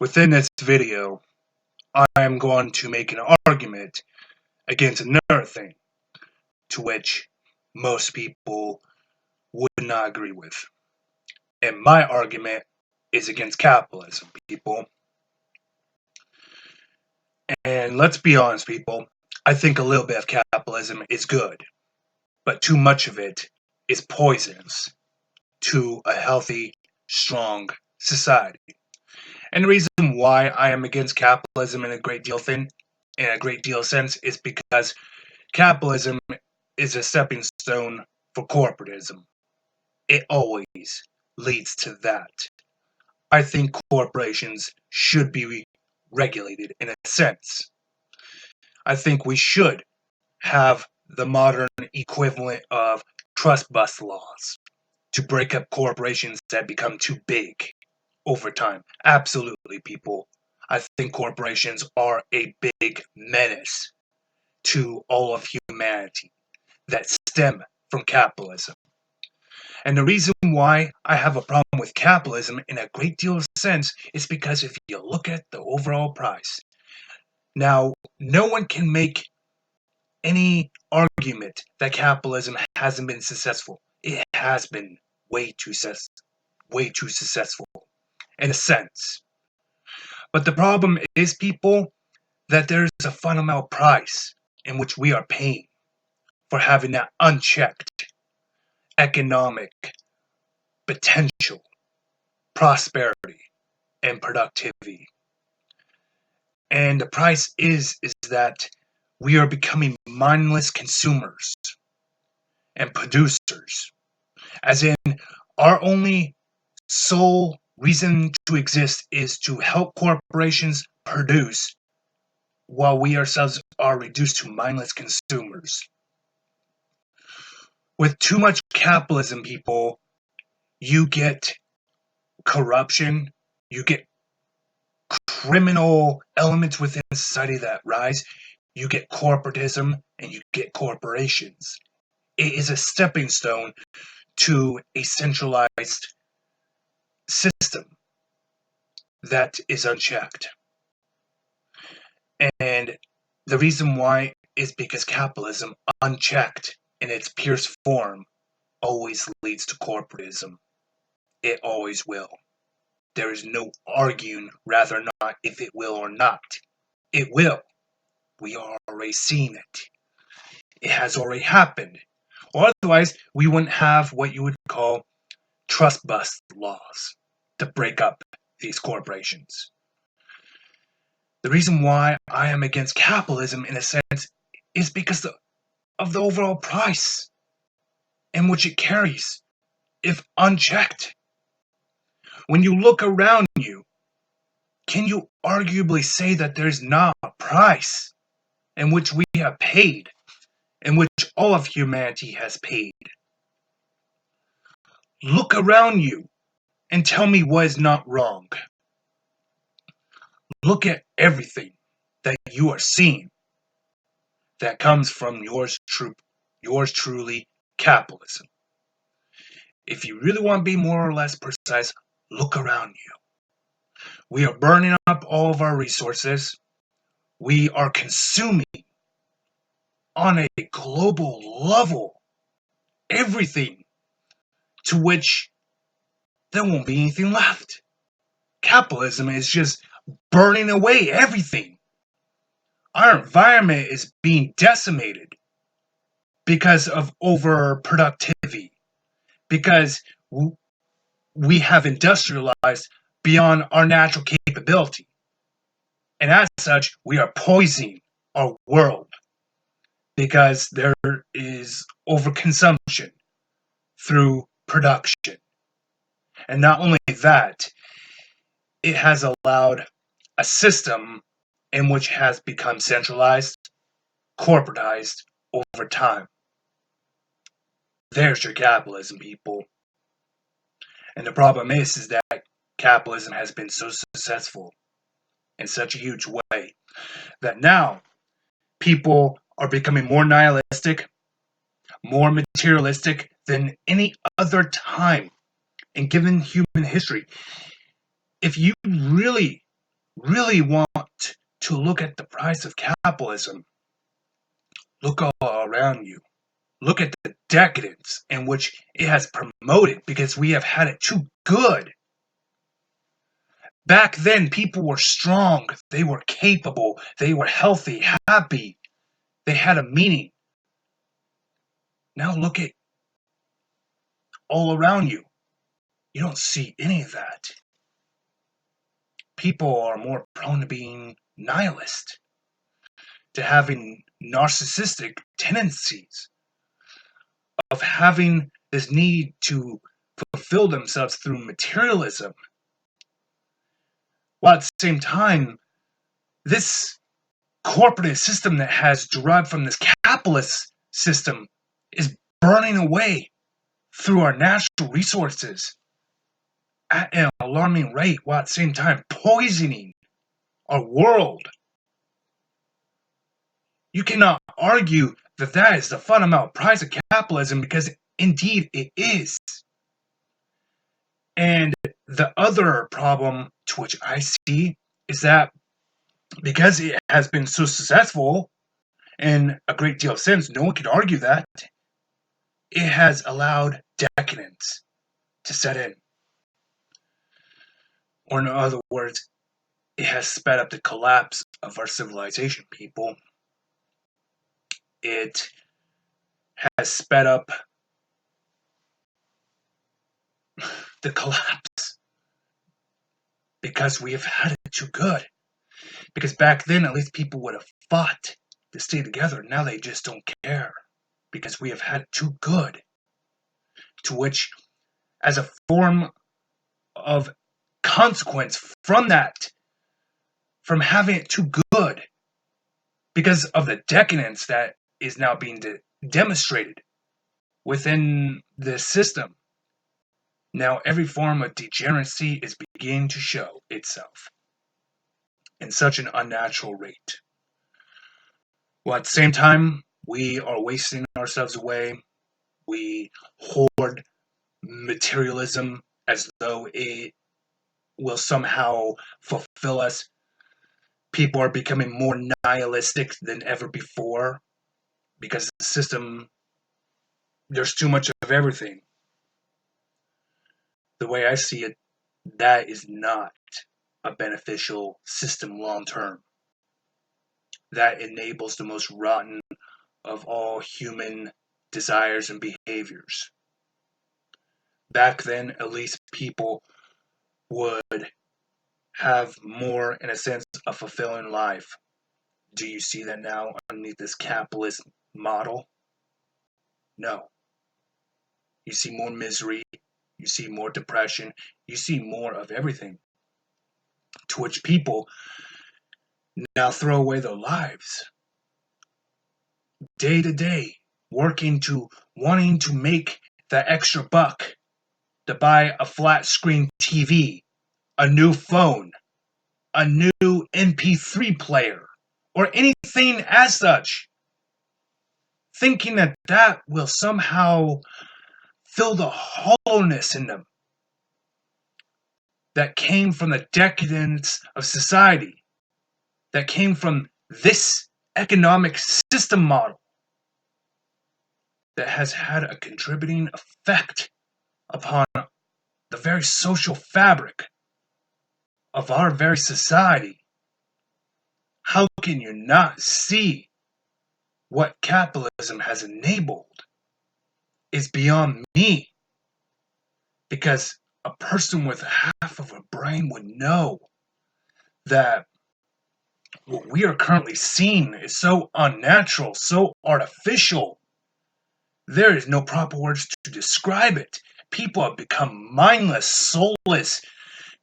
Within this video, I am going to make an argument against another thing, to which most people would not agree with. And my argument is against capitalism, people. And let's be honest, people, I think a little bit of capitalism is good, but too much of it is poisonous to a healthy, strong society. And the reason why I am against capitalism in a great deal sense is because capitalism is a stepping stone for corporatism. It always leads to that. I think corporations should be regulated in a sense. I think we should have the modern equivalent of trust bust laws to break up corporations that become too big over time. Absolutely, people. I think corporations are a big menace to all of humanity that stem from capitalism. And the reason why I have a problem with capitalism in a great deal of sense is because if you look at the overall price, now no one can make any argument that capitalism hasn't been successful. It has been way too successful in a sense. But the problem is, people, that there's a fundamental price in which we are paying for having that unchecked economic potential, prosperity, and productivity. And the price is that we are becoming mindless consumers and producers. As in, our only sole reason to exist is to help corporations produce while we ourselves are reduced to mindless consumers. With too much capitalism, people, you get corruption, you get criminal elements within society that rise, you get corporatism, and you get corporations. It is a stepping stone to a centralized system that is unchecked. And the reason why is because capitalism, unchecked in its purest form, always leads to corporatism. It always will. There is no arguing rather not if it will or not. It will. We are already seeing it. It has already happened. Or otherwise, we wouldn't have what you would call trust bust laws to break up these corporations. The reason why I am against capitalism in a sense is because of the overall price in which it carries, if unchecked. When you look around you, can you arguably say that there's not a price in which we have paid, in which all of humanity has paid? Look around you and tell me what is not wrong. Look at everything that you are seeing that comes from yours truly, capitalism. If you really want to be more or less precise, look around you. We are burning up all of our resources. We are consuming on a global level everything, to which there won't be anything left. Capitalism is just burning away everything. Our environment is being decimated because of overproductivity, because we have industrialized beyond our natural capability. And as such, we are poisoning our world because there is overconsumption through production. And not only that, it has allowed a system in which has become centralized, corporatized over time. There's your capitalism, people. And the problem is that capitalism has been so successful in such a huge way that now people are becoming more nihilistic, more materialistic than any other time in given human history. If you really really want to look at the price of capitalism, look all around you. Look at the decadence in which it has promoted because we have had it too good. Back then, people were strong, they were capable, they were healthy, happy, they had a meaning. Now look at all around you. You don't see any of that. People are more prone to being nihilist, to having narcissistic tendencies, of having this need to fulfill themselves through materialism. While at the same time, this corporate system that has derived from this capitalist system is burning away through our natural resources at an alarming rate, while at the same time poisoning our world. You cannot argue that that is the fundamental price of capitalism, because indeed it is. And the other problem to which I see is that because it has been so successful in a great deal of sense, no one could argue that, it has allowed decadence to set in. Or in other words, it has sped up the collapse of our civilization, people. It has sped up the collapse because we have had it too good. Because back then, at least people would have fought to stay together. Now they just don't care because we have had it too good. To which, as a form of consequence from that, from having it too good, because of the decadence that is now being demonstrated within this system, now every form of degeneracy is beginning to show itself in such an unnatural rate. While at the same time, we are wasting ourselves away. We hoard materialism as though it will somehow fulfill us. People are becoming more nihilistic than ever before because the system, there's too much of everything. The way I see it, that is not a beneficial system long term. That enables the most rotten of all human desires and behaviors. Back then, at least people would have more, in a sense, a fulfilling life. Do you see that now underneath this capitalist model? No. You see more misery, you see more depression, you see more of everything. To which people now throw away their lives. Day to day, wanting to make that extra buck to buy a flat screen TV, a new phone, a new MP3 player, or anything as such, thinking that that will somehow fill the hollowness in them that came from the decadence of society, that came from this economic system model that has had a contributing effect upon the very social fabric of our very society. How can you not see what capitalism has enabled is beyond me? Because a person with half of a brain would know that what we are currently seeing is so unnatural, so artificial. There is no proper words to describe it. People have become mindless, soulless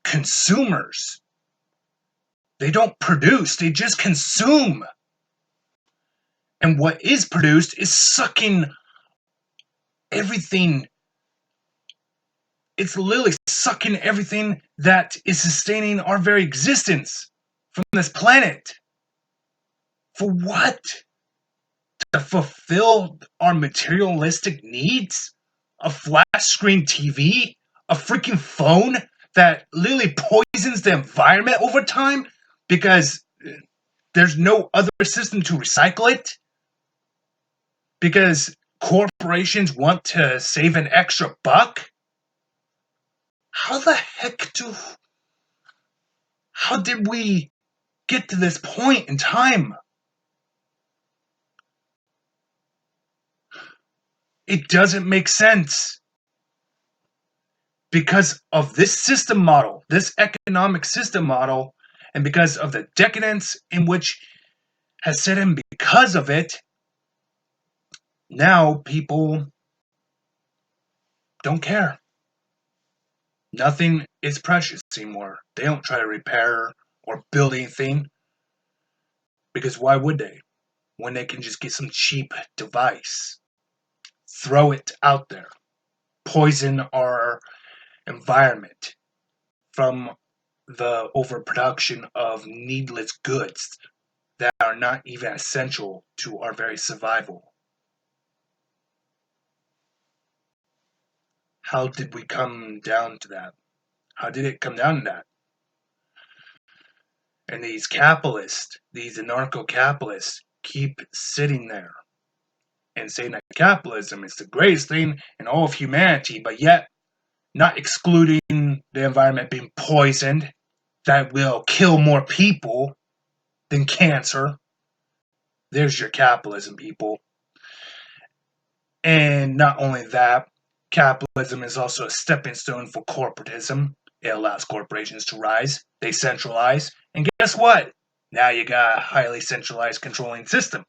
consumers. They don't produce, they just consume. And what is produced is sucking everything. It's literally sucking everything that is sustaining our very existence from this planet. For what? To fulfill our materialistic needs? A flat screen TV? A freaking phone that literally poisons the environment over time? because there's no other system to recycle it, because corporations want to save an extra buck. How the heck how did we get to this point in time? It doesn't make sense. Because of this system model, this economic system model, and because of the decadence in which has set in because of it, now people don't care. Nothing is precious anymore. They don't try to repair or build anything, because why would they? When they can just get some cheap device, throw it out there, poison our environment from the overproduction of needless goods that are not even essential to our very survival. How did we come down to that? How did it come down to that? And these capitalists, these anarcho-capitalists, keep sitting there and saying that capitalism is the greatest thing in all of humanity, but yet not excluding the environment being poisoned that will kill more people than cancer. There's your capitalism, people. And not only that, capitalism is also a stepping stone for corporatism. It allows corporations to rise, they centralize, and guess what? Now you got a highly centralized controlling system.